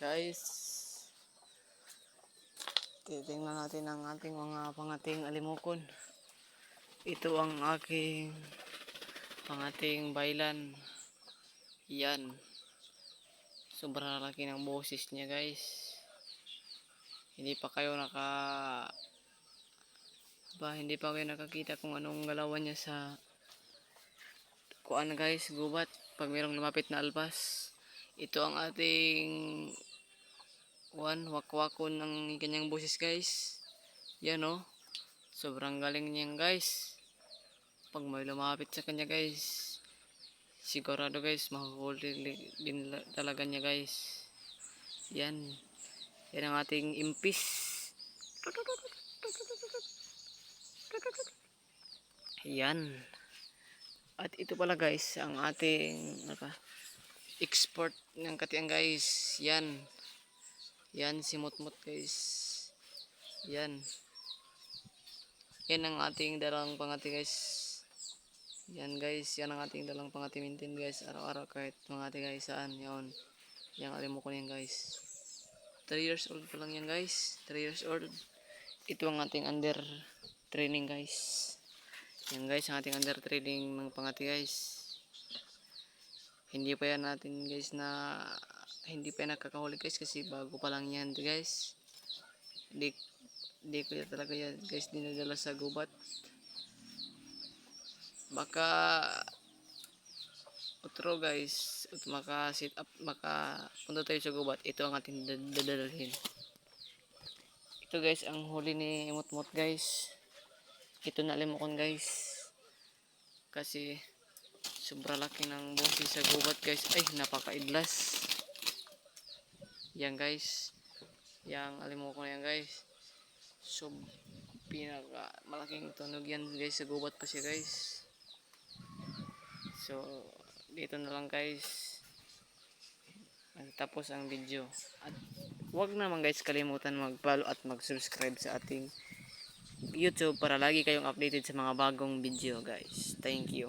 Guys, titingnan natin ang ating mga pangating alimokon. Ito ang aking pangating bailan. Yan. Sobrang laki ng boses niya, guys. Hindi pa kayo hindi pa kayo nakakita kung anong galawan niya sa kuan, guys, gubat. Pag mayroong lumapit na alpas, ito ang ating wakwakon ng kanyang boses, guys. Yan, oh. Sobrang galing niyan, guys. Pag may lumapit sa kanya, guys, sigurado, guys, mahuhuli din talaga niya, guys. Yan. Yan ang ating impis. Yan. At ito pala, guys, ang ating export ng katiang, guys. Yan. Yan si Mutmut, guys. Yan. Yan ang ating dalang pangati, guys. Yan, guys. Yan ang ating dalang pangati maintain, guys. Araw-araw kahit pangati, guys. Saan? Yan. Yan alimokon yan, guys. 3 years old pa lang yan, guys. 3 years old. Ito ang ating under training, guys. Yan, guys, ang ating under training ng pangati, guys. Hindi pa yan natin, guys, hindi pa yan nakakahuli, guys, kasi bago pa lang yan, guys. Hindi ko yan talaga yan, guys, dinadala sa gubat. Baka otro, guys, maka sit up, maka punta tayo sa gubat. Ito ang ating dadalhin. Ito, guys, ang huli ni Mutmut, guys. Ito na alimokon, guys, kasi sobra laki ng boses sa gubat, guys. Ay, napakaidlas. Yan, guys, yang alimokon yan, guys. So pinaka malaking tunog yan, guys, sa gubat pa siya, guys. So dito na lang, guys, tapos ang video. At huwag naman, guys, kalimutan mag-follow at mag-subscribe sa ating YouTube para lagi kayong updated sa mga bagong video, guys. Thank you.